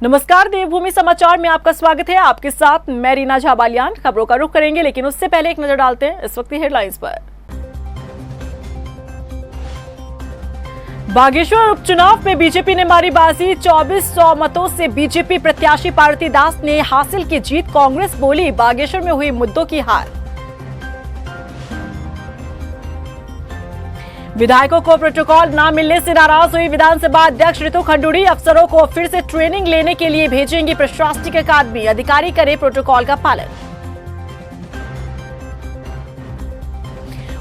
नमस्कार, देवभूमि समाचार में आपका स्वागत है। आपके साथ मैं रीना झा बालियान। खबरों का रुख करेंगे, लेकिन उससे पहले एक नजर डालते हैं इस वक्त की हेडलाइंस पर। बागेश्वर उपचुनाव में बीजेपी ने मारी बाजी। 2400 मतों से बीजेपी प्रत्याशी पार्वती दास ने हासिल की जीत। कांग्रेस बोली बागेश्वर में हुई मुद्दों की हार। विधायकों को प्रोटोकॉल न मिलने से नाराज हुई विधानसभा अध्यक्ष रितु खंडूड़ी। अफसरों को फिर से ट्रेनिंग लेने के लिए भेजेंगी प्रशासनिक अकादमी। अधिकारी करें प्रोटोकॉल का पालन।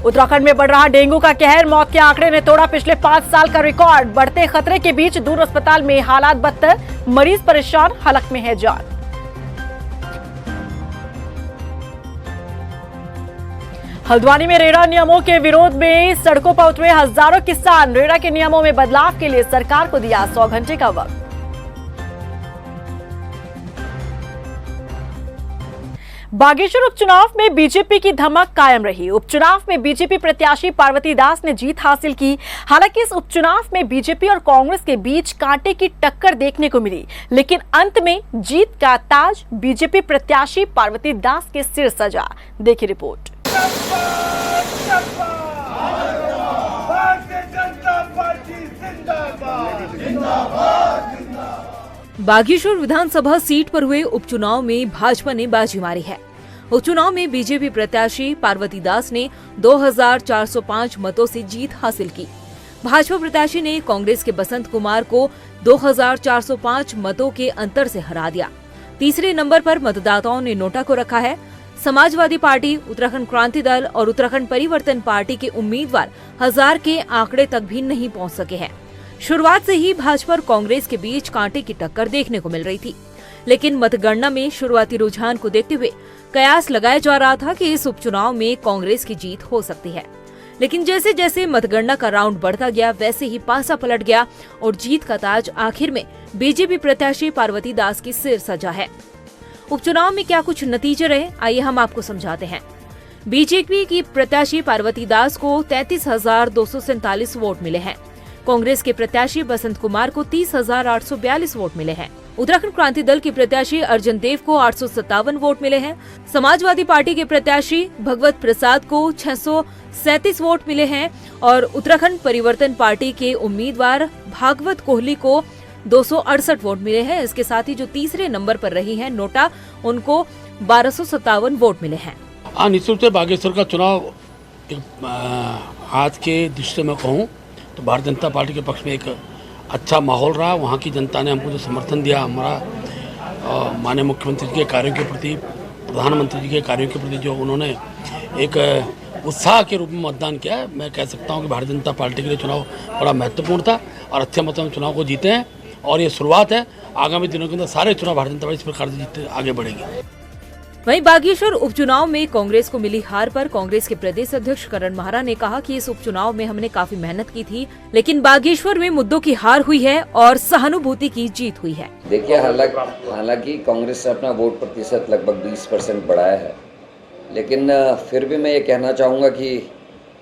उत्तराखंड में बढ़ रहा डेंगू का कहर। मौत के आंकड़े ने तोड़ा पिछले 5 साल का रिकॉर्ड। बढ़ते खतरे के बीच दूर अस्पताल में हालात बदतर। मरीज परेशान, हलक में है जान। हल्द्वानी में रेरा नियमों के विरोध में सड़कों पर उतरे हजारों किसान। रेरा के नियमों में बदलाव के लिए सरकार को दिया 100 घंटे का वक्त। बागेश्वर उपचुनाव में बीजेपी की धमक कायम रही। उपचुनाव में बीजेपी प्रत्याशी पार्वती दास ने जीत हासिल की। हालांकि इस उपचुनाव में बीजेपी और कांग्रेस के बीच कांटे की टक्कर देखने को मिली, लेकिन अंत में जीत का ताज बीजेपी प्रत्याशी पार्वती दास के सिर सजा। देखिए रिपोर्ट। बागेश्वर विधानसभा सीट पर हुए उपचुनाव में भाजपा ने बाजी मारी है। उपचुनाव में बीजेपी प्रत्याशी पार्वती दास ने 2405 मतों से जीत हासिल की। भाजपा प्रत्याशी ने कांग्रेस के बसंत कुमार को 2405 मतों के अंतर से हरा दिया। तीसरे नंबर पर मतदाताओं ने नोटा को रखा है। समाजवादी पार्टी, उत्तराखंड क्रांति दल और उत्तराखंड परिवर्तन पार्टी के उम्मीदवार 1000 के आंकड़े तक भी नहीं पहुंच सके हैं। शुरुआत से ही भाजपा और कांग्रेस के बीच कांटे की टक्कर देखने को मिल रही थी, लेकिन मतगणना में शुरुआती रुझान को देखते हुए कयास लगाया जा रहा था कि इस उपचुनाव में कांग्रेस की जीत हो सकती है। लेकिन जैसे जैसे मतगणना का राउंड बढ़ता गया, वैसे ही पासा पलट गया और जीत का ताज आखिर में बीजेपी प्रत्याशी पार्वती दास की सिर सजा है। उपचुनाव में क्या कुछ नतीजे रहे, आइए हम आपको समझाते हैं। बीजेपी की प्रत्याशी पार्वती दास को 33,247 वोट मिले हैं। कांग्रेस के प्रत्याशी बसंत कुमार को 30,842 वोट मिले हैं। उत्तराखंड क्रांति दल के प्रत्याशी अर्जुन देव को 857 वोट मिले हैं। समाजवादी पार्टी के प्रत्याशी भगवत प्रसाद को 637 वोट मिले हैं और उत्तराखंड परिवर्तन पार्टी के उम्मीदवार भागवत कोहली को 268 वोट मिले हैं। इसके साथ ही जो तीसरे नंबर पर रही हैं नोटा, उनको 1257 वोट मिले हैं। निश्चित रूप से बागेश्वर का चुनाव आज के दृष्टि में कहूँ तो भारतीय जनता पार्टी के पक्ष में एक अच्छा माहौल रहा। वहाँ की जनता ने हमको जो समर्थन दिया, हमारा माननीय मुख्यमंत्री जी के कार्यों के प्रति, प्रधानमंत्री जी के कार्यों के प्रति जो उन्होंने एक उत्साह के रूप में मतदान किया है, मैं कह सकता हूँ कि भारतीय जनता पार्टी के लिए चुनाव बड़ा महत्वपूर्ण था और अच्छे मतों में चुनाव को जीते हैं और ये शुरुआत है। आगामी दिनों के अंदर सारे चुनाव भारतीय जनता पार्टी इस प्रकार से जीतते आगे बढ़ेगी। वहीं बागेश्वर उपचुनाव में कांग्रेस को मिली हार पर कांग्रेस के प्रदेश अध्यक्ष करण माहरा ने कहा कि इस उपचुनाव में हमने काफी मेहनत की थी, लेकिन बागेश्वर में मुद्दों की हार हुई है और सहानुभूति की जीत हुई है। देखिए, हालांकि कांग्रेस ने अपना वोट प्रतिशत लगभग 20% बढ़ाया है, लेकिन फिर भी मैं ये कहना चाहूँगा कि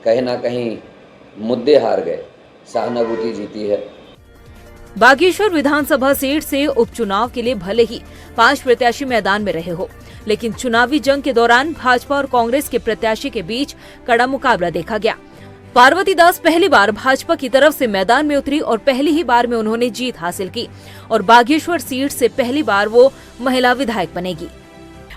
कहीं ना कहीं मुद्दे हार गए, सहानुभूति जीती है। बागेश्वर विधानसभा सीट से उपचुनाव के लिए भले ही 5 प्रत्याशी मैदान में रहे हो, लेकिन चुनावी जंग के दौरान भाजपा और कांग्रेस के प्रत्याशी के बीच कड़ा मुकाबला देखा गया। पार्वती दास पहली बार भाजपा की तरफ से मैदान में उतरी और पहली ही बार में उन्होंने जीत हासिल की और बागेश्वर सीट से पहली बार वो महिला विधायक बनेगी।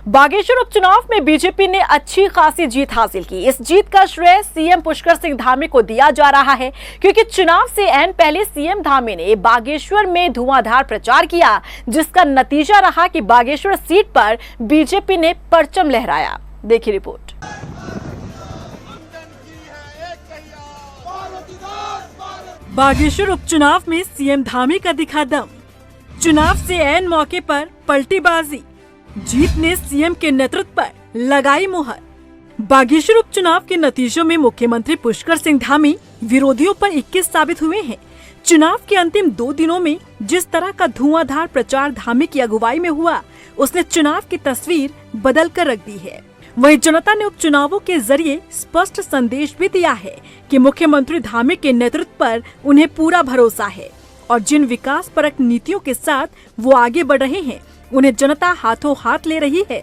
बागेश्वर उपचुनाव में बीजेपी ने अच्छी खासी जीत हासिल की। इस जीत का श्रेय सीएम पुष्कर सिंह धामी को दिया जा रहा है, क्योंकि चुनाव से ऐन पहले सीएम धामी ने बागेश्वर में धुआंधार प्रचार किया, जिसका नतीजा रहा कि बागेश्वर सीट पर बीजेपी ने परचम लहराया। देखिए रिपोर्ट। बागेश्वर उपचुनाव में सीएम धामी का दिखा दम। चुनाव से ऐन मौके पर पलटी बाजी। जीत ने सीएम के नेतृत्व पर लगाई मुहर। बागेश्वर उपचुनाव के नतीजों में मुख्यमंत्री पुष्कर सिंह धामी विरोधियों पर 21 साबित हुए हैं। चुनाव के अंतिम 2 दिनों में जिस तरह का धुआंधार प्रचार धामी की अगुवाई में हुआ, उसने चुनाव की तस्वीर बदल कर रख दी है। वहीं जनता ने उपचुनावों के जरिए स्पष्ट संदेश भी दिया है कि मुख्यमंत्री धामी के नेतृत्व पर उन्हें पूरा भरोसा है और जिन विकास परक नीतियों के साथ वो आगे बढ़ रहे हैं उन्हें जनता हाथों हाथ ले रही है।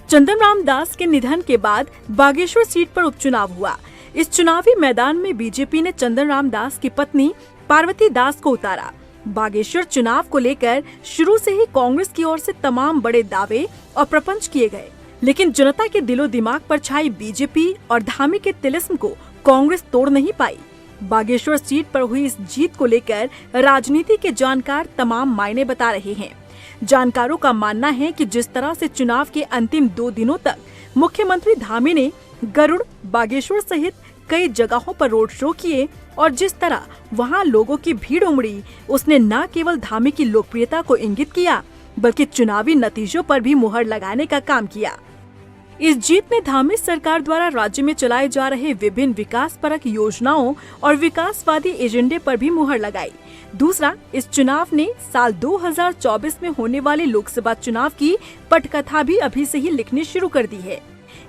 चंदन राम दास के निधन के बाद बागेश्वर सीट पर उपचुनाव हुआ। इस चुनावी मैदान में बीजेपी ने चंदन राम दास की पत्नी पार्वती दास को उतारा। बागेश्वर चुनाव को लेकर शुरू से ही कांग्रेस की ओर से तमाम बड़े दावे और प्रपंच किए गए, लेकिन जनता के दिलो दिमाग पर छाई बीजेपी और धामी के तिलिस्म को कांग्रेस तोड़ नहीं पाई। बागेश्वर सीट पर हुई इस जीत को लेकर राजनीति के जानकार तमाम मायने बता रहे हैं। जानकारों का मानना है कि जिस तरह से चुनाव के अंतिम 2 दिनों तक मुख्यमंत्री धामी ने गरुड़, बागेश्वर सहित कई जगहों पर रोड शो किए और जिस तरह वहां लोगों की भीड़ उमड़ी, उसने न केवल धामी की लोकप्रियता को इंगित किया बल्कि चुनावी नतीजों पर भी मुहर लगाने का काम किया। इस जीत ने धामी सरकार द्वारा राज्य में चलाए जा रहे विभिन्न विकास परक योजनाओं और विकासवादी एजेंडे पर भी मुहर लगाई। दूसरा, इस चुनाव ने साल 2024 में होने वाले लोकसभा चुनाव की पटकथा भी अभी से ही लिखनी शुरू कर दी है।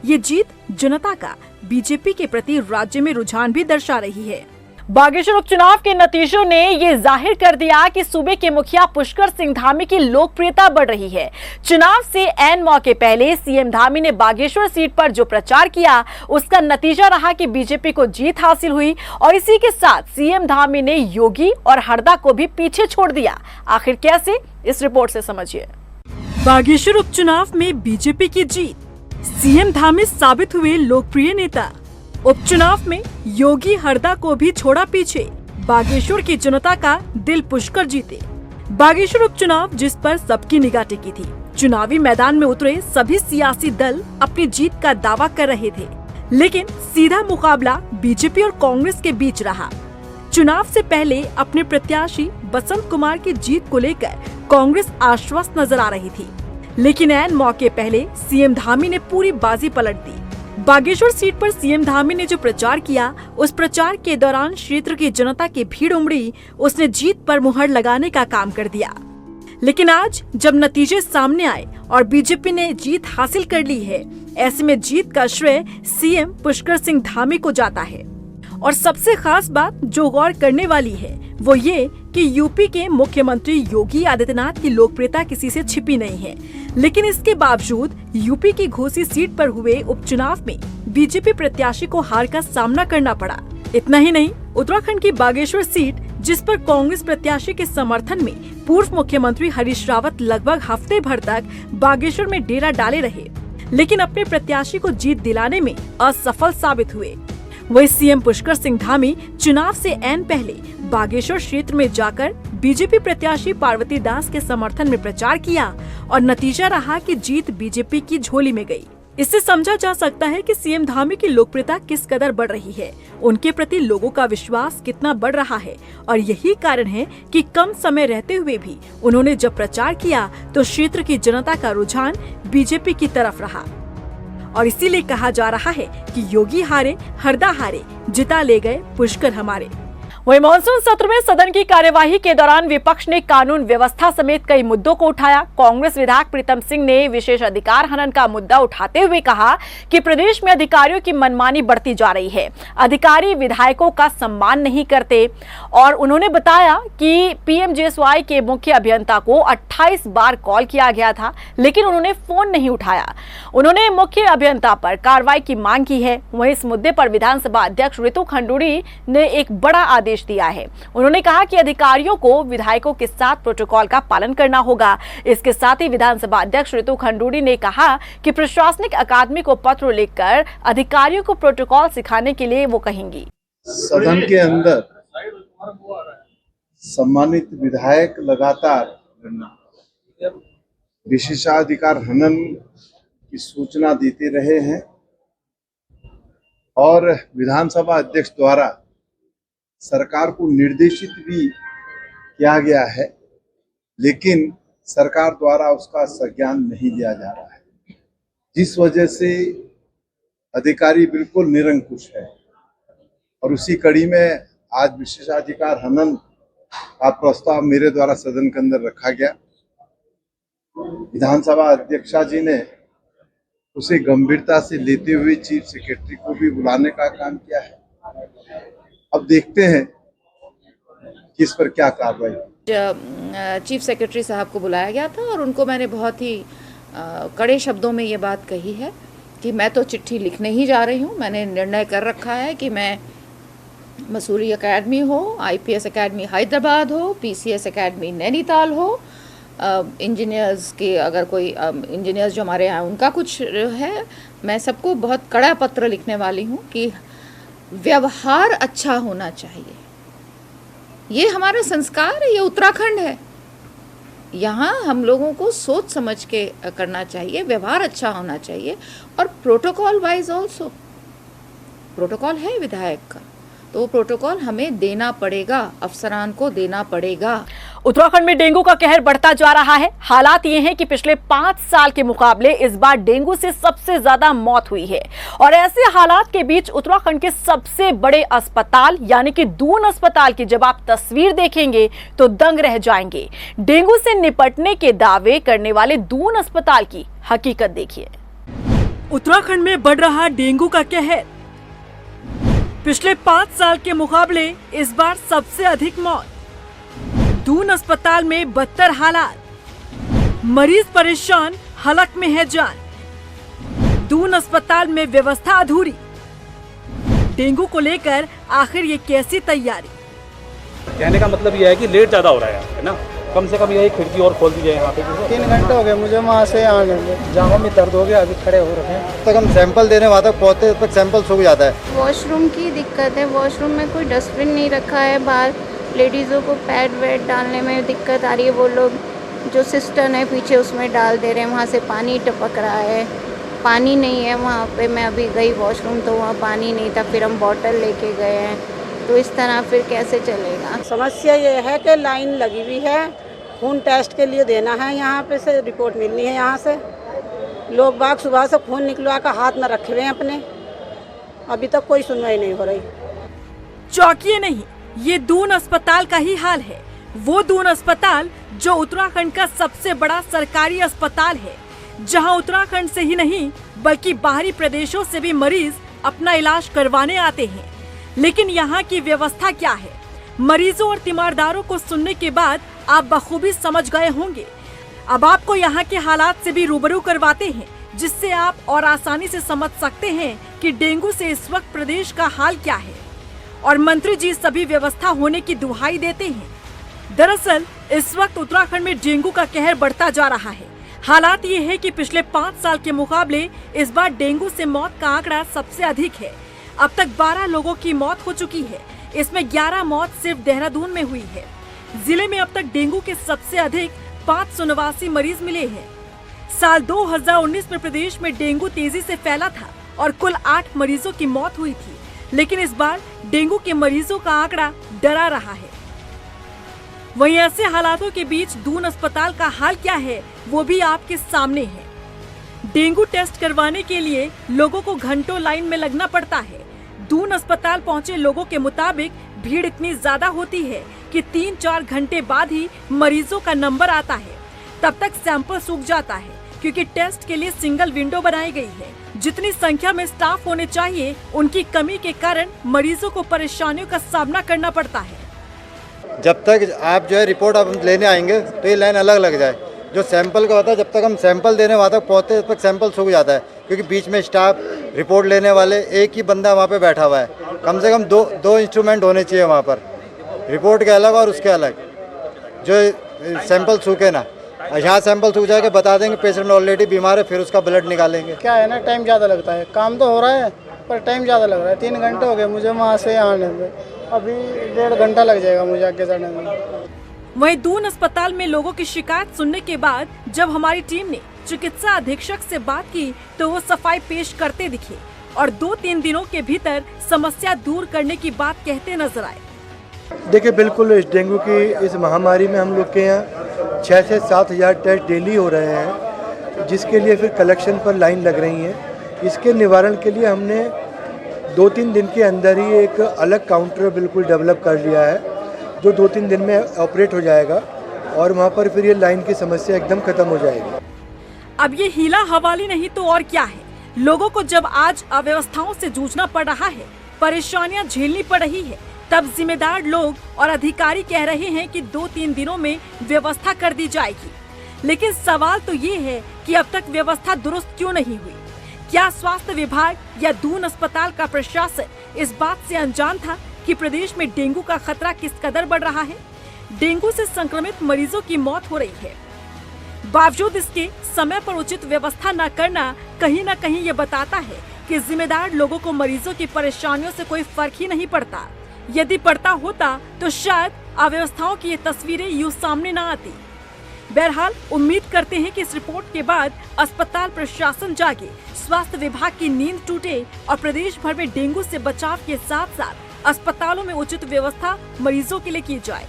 ये जीत जनता का बीजेपी के प्रति राज्य में रुझान भी दर्शा रही है। बागेश्वर उपचुनाव के नतीजों ने ये जाहिर कर दिया कि सूबे के मुखिया पुष्कर सिंह धामी की लोकप्रियता बढ़ रही है। चुनाव से ऐन मौके पहले सीएम धामी ने बागेश्वर सीट पर जो प्रचार किया उसका नतीजा रहा कि बीजेपी को जीत हासिल हुई और इसी के साथ सीएम धामी ने योगी और हरदा को भी पीछे छोड़ दिया। आखिर कैसे, इस रिपोर्ट से समझिए। बागेश्वर उपचुनाव में बीजेपी की जीत, सीएम धामी साबित हुए लोकप्रिय नेता। उपचुनाव में योगी हरदा को भी छोड़ा पीछे, बागेश्वर की जनता का दिल पुष्कर जीते। बागेश्वर उपचुनाव जिस पर सबकी निगाह टिकी थी, चुनावी मैदान में उतरे सभी सियासी दल अपनी जीत का दावा कर रहे थे, लेकिन सीधा मुकाबला बीजेपी और कांग्रेस के बीच रहा। चुनाव से पहले अपने प्रत्याशी बसंत कुमार की जीत को लेकर कांग्रेस आश्वस्त नजर आ रही थी, लेकिन ऐन मौके पहले सीएम धामी ने पूरी बाजी पलट दी। बागेश्वर सीट पर सीएम धामी ने जो प्रचार किया, उस प्रचार के दौरान क्षेत्र की जनता की भीड़ उमड़ी, उसने जीत पर मुहर लगाने का काम कर दिया। लेकिन आज जब नतीजे सामने आए और बीजेपी ने जीत हासिल कर ली है, ऐसे में जीत का श्रेय सीएम पुष्कर सिंह धामी को जाता है। और सबसे खास बात जो गौर करने वाली है वो ये कि यूपी के मुख्यमंत्री योगी आदित्यनाथ की लोकप्रियता किसी से छिपी नहीं है, लेकिन इसके बावजूद यूपी की घोसी सीट पर हुए उपचुनाव में बीजेपी प्रत्याशी को हार का सामना करना पड़ा। इतना ही नहीं, उत्तराखंड की बागेश्वर सीट जिस पर कांग्रेस प्रत्याशी के समर्थन में पूर्व मुख्यमंत्री हरीश रावत लगभग हफ्ते भर तक बागेश्वर में डेरा डाले रहे, लेकिन अपने प्रत्याशी को जीत दिलाने में असफल साबित हुए। वही सीएम पुष्कर सिंह धामी चुनाव से ऐन पहले बागेश्वर क्षेत्र में जाकर बीजेपी प्रत्याशी पार्वती दास के समर्थन में प्रचार किया और नतीजा रहा कि जीत बीजेपी की झोली में गई। इससे समझा जा सकता है कि सीएम धामी की लोकप्रियता किस कदर बढ़ रही है, उनके प्रति लोगों का विश्वास कितना बढ़ रहा है, और यही कारण है कि कम समय रहते हुए भी उन्होंने जब प्रचार किया तो क्षेत्र की जनता का रुझान बीजेपी की तरफ रहा। और इसीलिए कहा जा रहा है कि योगी हारे, हरदा हारे, जिता ले गए पुष्कर हमारे। वही मॉनसून सत्र में सदन की कार्यवाही के दौरान विपक्ष ने कानून व्यवस्था समेत कई मुद्दों को उठाया। कांग्रेस विधायक प्रीतम सिंह ने विशेष अधिकार हनन का मुद्दा उठाते हुए कहा कि प्रदेश में अधिकारियों की मनमानी बढ़ती जा रही है, अधिकारी विधायकों का सम्मान नहीं करते, और उन्होंने बताया कि पीएमजेएसवाई के मुख्य अभियंता को 28 बार कॉल किया गया था, लेकिन उन्होंने फोन नहीं उठाया। उन्होंने मुख्य अभियंता पर कार्रवाई की मांग की है। वहीं इस मुद्दे पर विधानसभा अध्यक्ष ऋतु खंडूड़ी ने एक बड़ा आदेश दिया है। उन्होंने कहा कि अधिकारियों को विधायकों के साथ प्रोटोकॉल का पालन करना होगा। इसके साथ ही विधानसभा अध्यक्ष ऋतु खंडूड़ी ने कहा कि प्रशासनिक अकादमी को पत्र लिखकर अधिकारियों को प्रोटोकॉल सिखाने के लिए वो कहेंगी। सदन के अंदर सम्मानित विधायक लगातार विशेषाधिकार हनन की सूचना देते रहे हैं और विधानसभा अध्यक्ष द्वारा सरकार को निर्देशित भी किया गया है, लेकिन सरकार द्वारा उसका संज्ञान नहीं लिया जा रहा है, जिस वजह से अधिकारी बिल्कुल निरंकुश है। और उसी कड़ी में आज विशेषाधिकार हनन का प्रस्ताव मेरे द्वारा सदन के अंदर रखा गया। विधानसभा अध्यक्षा जी ने उसे गंभीरता से लेते हुए चीफ सेक्रेटरी को भी बुलाने का काम किया है। अब देखते हैं कि इस पर क्या कार्रवाई। चीफ सेक्रेटरी साहब को बुलाया गया था और उनको मैंने बहुत ही कड़े शब्दों में ये बात कही है कि मैं तो चिट्ठी लिखने ही जा रही हूँ। मैंने निर्णय कर रखा है कि मैं मसूरी एकेडमी हो, IPS एकेडमी हैदराबाद हो, PCS एकेडमी नैनीताल हो, इंजीनियर्स के अगर कोई इंजीनियर्स जो हमारे यहाँ उनका कुछ है, मैं सबको बहुत कड़ा पत्र लिखने वाली हूँ कि व्यवहार अच्छा होना चाहिए। ये हमारा संस्कार है, ये उत्तराखंड है। यहाँ हम लोगों को सोच समझ के करना चाहिए, व्यवहार अच्छा होना चाहिए और प्रोटोकॉल वाइज ऑल्सो प्रोटोकॉल है विधायक का, तो वो प्रोटोकॉल हमें देना पड़ेगा, अफसरान को देना पड़ेगा। उत्तराखंड में डेंगू का कहर बढ़ता जा रहा है। हालात ये हैं कि पिछले 5 साल के मुकाबले इस बार डेंगू से सबसे ज्यादा मौत हुई है और ऐसे हालात के बीच उत्तराखंड के सबसे बड़े अस्पताल यानी कि दून अस्पताल की जब आप तस्वीर देखेंगे तो दंग रह जाएंगे। डेंगू से निपटने के दावे करने वाले दून अस्पताल की हकीकत देखिए। उत्तराखंड में बढ़ रहा डेंगू का कहर। पिछले 5 साल के मुकाबले इस बार सबसे अधिक मौत। दून अस्पताल में बदतर हालात, मरीज परेशान, हलक में है जान। दून अस्पताल में व्यवस्था अधूरी। डेंगू को लेकर आखिर ये कैसी तैयारी? कहने का मतलब यह है कि लेट ज़्यादा हो रहा है ना, कम से कम यह खिड़की और खोल दी जाए यहाँ पे। 3 घंटे हो गए मुझे वहाँ से आने में, जामा में दर्द हो गया, अभी खड़े हो रखे हैं। तक हम सैंपल देने वहाँ तक पहुँचते तक सैंपल सूख जाता है। वॉशरूम की दिक्कत है, वॉशरूम में कोई डस्टबिन नहीं रखा है, बाहर लेडीज़ों को पैड वैड डालने में दिक्कत आ रही है। वो लोग जो सिस्टम है पीछे उसमें डाल दे रहे हैं, वहाँ से पानी टपक रहा है, पानी नहीं है वहाँ पे। मैं अभी गई वॉशरूम तो वहाँ पानी नहीं था, फिर हम बॉटल लेके गए हैं, तो इस तरह फिर कैसे चलेगा? समस्या ये है कि लाइन लगी हुई है, खून टेस्ट के लिए देना है, यहाँ पे से रिपोर्ट मिलनी है। यहाँ से लोग बाग सुबह से खून निकलवा कर हाथ न रखे हुए हैं अपने, अभी तक कोई सुनवाई नहीं हो रही। चौंकिए नहीं, ये दून अस्पताल का ही हाल है। वो दून अस्पताल जो उत्तराखंड का सबसे बड़ा सरकारी अस्पताल है, जहां उत्तराखंड से ही नहीं बल्कि बाहरी प्रदेशों से भी मरीज अपना इलाज करवाने आते हैं। लेकिन यहाँ की व्यवस्था क्या है? मरीजों और तीमारदारों को सुनने के बाद आप बखूबी समझ गए होंगे। अब आपको यहाँ के हालात से भी रूबरू करवाते हैं, जिससे आप और आसानी से समझ सकते हैं कि डेंगू से इस वक्त प्रदेश का हाल क्या है। और मंत्री जी सभी व्यवस्था होने की दुहाई देते हैं। दरअसल इस वक्त उत्तराखंड में डेंगू का कहर बढ़ता जा रहा है। हालात ये है कि पिछले 5 साल के मुकाबले इस बार डेंगू से मौत का आंकड़ा सबसे अधिक है। अब तक 12 लोगों की मौत हो चुकी है, इसमें 11 मौत सिर्फ देहरादून में हुई है। जिले में अब तक डेंगू के सबसे अधिक 589 मरीज मिले हैं। साल 2019 में प्रदेश में डेंगू तेजी से फैला था और कुल 8 मरीजों की मौत हुई थी, लेकिन इस बार डेंगू के मरीजों का आंकड़ा डरा रहा है। वहीं ऐसे हालातों के बीच दून अस्पताल का हाल क्या है वो भी आपके सामने है। डेंगू टेस्ट करवाने के लिए लोगों को घंटों लाइन में लगना पड़ता है। दून अस्पताल पहुंचे लोगों के मुताबिक भीड़ इतनी ज्यादा होती है कि 3-4 घंटे बाद ही मरीजों का नंबर आता है। तब तक सैंपल सूख जाता है क्योंकि टेस्ट के लिए सिंगल विंडो बनाई गई है। जितनी संख्या में स्टाफ होने चाहिए, उनकी कमी के कारण मरीजों को परेशानियों का सामना करना पड़ता है। जब तक आप जो है रिपोर्ट आप लेने आएंगे तो ये लाइन अलग लग जाए। जो सैंपल का होता है, जब तक हम सैंपल देने वहाँ तक पहुँचते तब तक सैंपल सूख जाता है, क्योंकि बीच में स्टाफ रिपोर्ट लेने वाले एक ही बंदा वहाँ पे बैठा हुआ है। कम से कम दो इंस्ट्रूमेंट होने चाहिए वहाँ पर, रिपोर्ट के अलग और उसके अलग, जो सैंपल सूखे ना। यहाँ सैंपल सूख जाएगा, बता देंगे पेशेंट ऑलरेडी बीमार है, फिर उसका ब्लड निकालेंगे। क्या है ना, टाइम ज़्यादा लगता है, काम तो हो रहा है पर टाइम ज़्यादा लग रहा है। 3 घंटे हो गए मुझे वहाँ से आने में, अभी 1.5 घंटा लग जाएगा मुझे आगे जाने में। वहीं दून अस्पताल में लोगों की शिकायत सुनने के बाद जब हमारी टीम ने चिकित्सा अधीक्षक से बात की तो वो सफाई पेश करते दिखे और 2-3 दिनों के भीतर समस्या दूर करने की बात कहते नजर आए। देखिए, बिल्कुल इस डेंगू की इस महामारी में हम लोग के यहाँ 6 से 7 हज़ार टेस्ट डेली हो रहे हैं, जिसके लिए फिर कलेक्शन पर लाइन लग रही है। इसके निवारण के लिए हमने 2-3 दिन के अंदर ही एक अलग काउंटर बिल्कुल डेवलप कर लिया है, जो 2-3 दिन में ऑपरेट हो जाएगा और वहाँ पर फिर ये लाइन की समस्या एकदम खत्म हो जाएगी। अब ये हीला हवाली नहीं तो और क्या है। लोगों को जब आज अव्यवस्थाओं से जूझना पड़ रहा है, परेशानियां झेलनी पड़ रही है, तब जिम्मेदार लोग और अधिकारी कह रहे हैं कि 2-3 दिनों में व्यवस्था कर दी जाएगी। लेकिन सवाल तो ये है कि अब तक व्यवस्था दुरुस्त क्यों नहीं हुई? क्या स्वास्थ्य विभाग या दून अस्पताल का प्रशासन इस बात से अनजान था कि प्रदेश में डेंगू का खतरा किस कदर बढ़ रहा है? डेंगू से संक्रमित मरीजों की मौत हो रही है। बावजूद इसके समय पर उचित व्यवस्था न करना कहीं न कहीं ये बताता है कि जिम्मेदार लोगों को मरीजों की परेशानियों से कोई फर्क ही नहीं पड़ता। यदि पड़ता होता तो शायद अव्यवस्थाओं की ये तस्वीरें यूं सामने न आती। बहरहाल उम्मीद करते हैं कि इस रिपोर्ट के बाद अस्पताल प्रशासन जागे, स्वास्थ्य विभाग की नींद टूटे और प्रदेश भर में डेंगू से बचाव के साथ साथ अस्पतालों में उचित व्यवस्था मरीजों के लिए की जाए।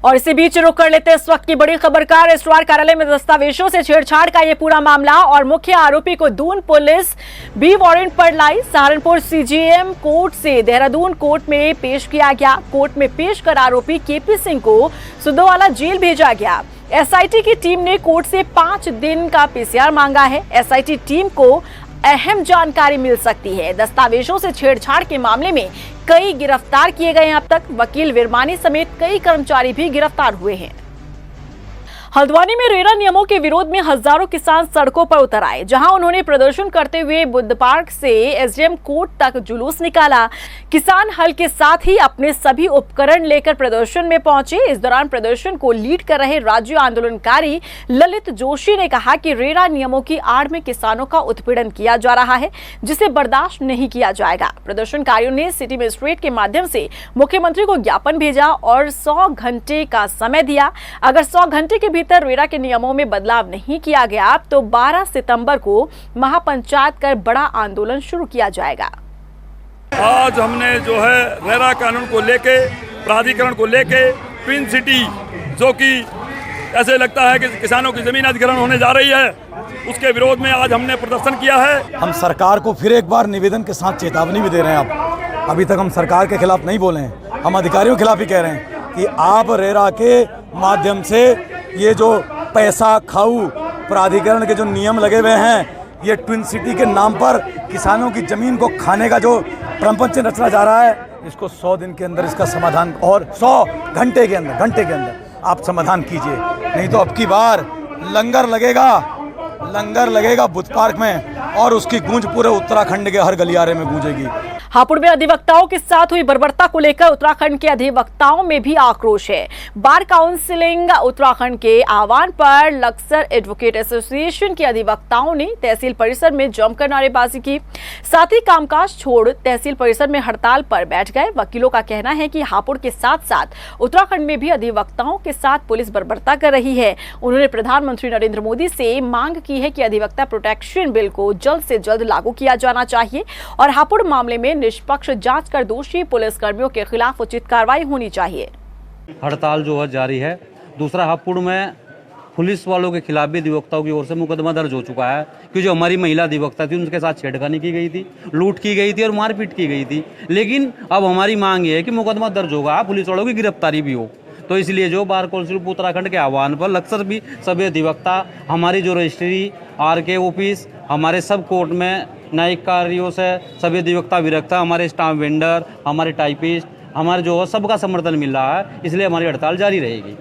और इसी बीच रुक कर लेते इस वक्त की बड़ी खबर का। रजिस्ट्रार कार्यालय में दस्तावेजों से छेड़छाड़ का ये पूरा मामला और मुख्य आरोपी को दून पुलिस बी वारंट पर लाई। सहारनपुर सीजीएम कोर्ट से देहरादून कोर्ट में पेश किया गया। कोर्ट में पेश कर आरोपी केपी सिंह को सुदोवाला जेल भेजा गया। एसआईटी की टीम ने कोर्ट से 5 दिन का पीसीआर मांगा है। एसआईटी टीम को अहम जानकारी मिल सकती है। दस्तावेजों से छेड़छाड़ के मामले में कई गिरफ्तार किए गए हैं। अब तक वकील विरमानी समेत कई कर्मचारी भी गिरफ्तार हुए हैं। हल्द्वानी में रेरा नियमों के विरोध में हजारों किसान सड़कों पर उतर आए, जहां उन्होंने प्रदर्शन करते हुए बुद्ध पार्क से एसडीएम कोर्ट तक जुलूस निकाला। किसान हल के साथ ही अपने सभी उपकरण लेकर प्रदर्शन में पहुंचे। इस दौरान प्रदर्शन को लीड कर रहे राज्य आंदोलनकारी ललित जोशी ने कहा कि रेरा नियमों की आड़ में किसानों का उत्पीड़न किया जा रहा है, जिसे बर्दाश्त नहीं किया जाएगा। प्रदर्शनकारियों ने सिटी मजिस्ट्रेट के माध्यम से मुख्यमंत्री को ज्ञापन भेजा और 100 घंटे का समय दिया। अगर 100 घंटे के भीतर रेरा के नियमों में बदलाव नहीं किया गया तो 12 सितंबर को महापंचायत कर बड़ा आंदोलन शुरू किया जाएगा। आज हमने जो है रेरा कानून को लेके, प्राधिकरण को लेके, ट्विन सिटी जो कि ऐसे लगता है कि किसानों की जमीन अधिग्रहण होने जा रही है, उसके विरोध में आज हमने प्रदर्शन किया है। हम सरकार को फिर एक बार निवेदन के साथ चेतावनी भी दे रहे हैं। अभी तक हम सरकार के खिलाफ नहीं बोले हैं, हम अधिकारियों के खिलाफ ही कह रहे हैं कि आप रेरा के माध्यम से ये जो पैसा खाऊ प्राधिकरण के जो नियम लगे हुए हैं, ये ट्विन सिटी के नाम पर किसानों की जमीन को खाने का जो प्रपंच रचना जा रहा है, इसको 100 दिन के अंदर इसका समाधान और 100 घंटे के अंदर आप समाधान कीजिए। नहीं तो अब की बार लंगर लगेगा बुद्ध पार्क में और उसकी गूंज पूरे उत्तराखंड के हर गलियारे में गूंजेगी। हापुड़ में अधिवक्ताओं के साथ हुई बर्बरता को लेकर उत्तराखंड के अधिवक्ताओं में भी आक्रोश है। बार काउंसिलिंग उत्तराखंड के आह्वान पर लक्सर एडवोकेट एसोसिएशन के अधिवक्ताओं ने तहसील परिसर में जमकर नारेबाजी की। साथ ही कामकाज छोड़ तहसील परिसर में हड़ताल पर बैठ गए। वकीलों का कहना है कि हापुड़ के साथ साथ उत्तराखंड में भी अधिवक्ताओं के साथ पुलिस बर्बरता कर रही है। उन्होंने प्रधानमंत्री नरेंद्र मोदी से मांग की है कि अधिवक्ता प्रोटेक्शन बिल को जल्द से जल्द लागू किया जाना चाहिए और हापुड़ मामले में निष्पक्ष जांच कर दोषी पुलिसकर्मियों के खिलाफ उचित कार्रवाई होनी चाहिए। हड़ताल जो है जारी है। दूसरा, हापुड़ में पुलिस वालों के खिलाफ भी अधिवक्ताओं की ओर से मुकदमा दर्ज हो चुका है कि जो हमारी महिला अधिवक्ता थी उनके साथ छेड़खानी की गई थी, लूट की गई थी और मारपीट की गई थी। लेकिन अब हमारी मांग ये है कि मुकदमा दर्ज होगा, पुलिस वालों की गिरफ्तारी भी हो। तो इसलिए जो बार काउंसिल उत्तराखंड के आह्वान पर लक्सर भी सभी अधिवक्ता, हमारी जो रजिस्ट्री आरके ऑफिस, हमारे सब कोर्ट में न्यायिक कार्यों से सभी अधिवक्ता विरक्ता, हमारे स्टाम्प वेंडर, हमारे टाइपिस्ट, हमारे जो सबका समर्थन मिल रहा है, इसलिए हमारी हड़ताल जारी रहेगी।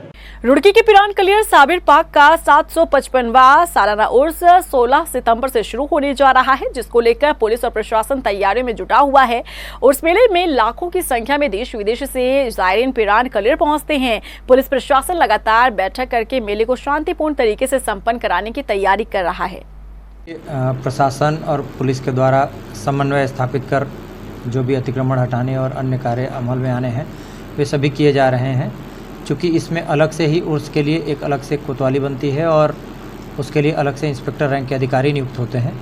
रुड़की के पिरान कलियर साबिर पार्क का 755वां सालाना उर्स 16 सितंबर से शुरू होने जा रहा है, जिसको लेकर पुलिस और प्रशासन तैयारियों में जुटा हुआ है। उर्स मेले में लाखों की संख्या में देश विदेश से जायरीन पिरान कलियर पहुंचते हैं। पुलिस प्रशासन लगातार बैठक करके मेले को शांतिपूर्ण तरीके से संपन्न कराने की तैयारी कर रहा है। प्रशासन और पुलिस के द्वारा समन्वय स्थापित कर जो भी अतिक्रमण हटाने और अन्य कार्य अमल में आने हैं वे सभी किए जा रहे हैं। चूँकि इसमें अलग से ही उर्स के लिए एक अलग से कोतवाली बनती है और उसके लिए अलग से इंस्पेक्टर रैंक के अधिकारी नियुक्त होते हैं,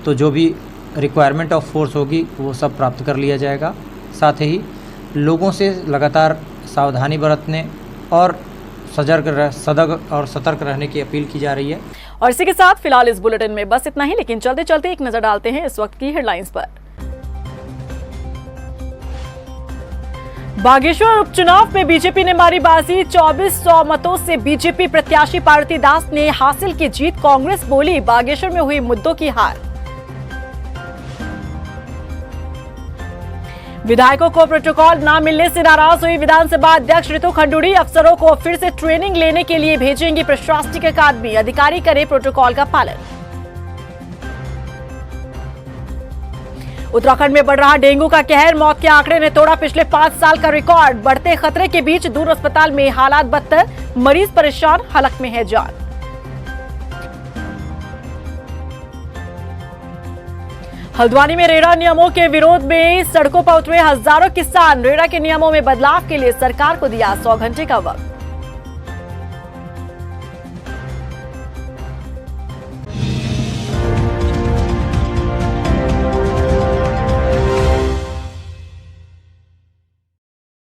तो जो भी रिक्वायरमेंट ऑफ फोर्स होगी वो सब प्राप्त कर लिया जाएगा। साथ ही लोगों से लगातार सावधानी बरतने और सजग और सतर्क रहने की अपील की जा रही है। और इसी के साथ फिलहाल इस बुलेटिन में बस इतना ही, लेकिन चलते चलते एक नजर डालते हैं इस वक्त की हेडलाइंस पर। बागेश्वर उपचुनाव में बीजेपी ने मारी बाजी, 2400 मतों से बीजेपी प्रत्याशी पार्वती दास ने हासिल की जीत। कांग्रेस बोली बागेश्वर में हुई मुद्दों की हार। विधायकों को प्रोटोकॉल न मिलने से नाराज हुई विधानसभा अध्यक्ष ऋतु खंडूड़ी। अफसरों को फिर से ट्रेनिंग लेने के लिए भेजेंगी प्रशासनिक अकादमी, अधिकारी करें प्रोटोकॉल का पालन। उत्तराखंड में बढ़ रहा डेंगू का कहर, मौत के आंकड़े ने तोड़ा पिछले 5 साल का रिकॉर्ड। बढ़ते खतरे के बीच दूर अस्पताल में हालात बदतर, मरीज परेशान, हलक में है जान। हल्द्वानी में रेरा नियमों के विरोध में सड़कों पर उतरे हजारों किसान। रेरा के नियमों में बदलाव के लिए सरकार को दिया 100 घंटे का वक्त।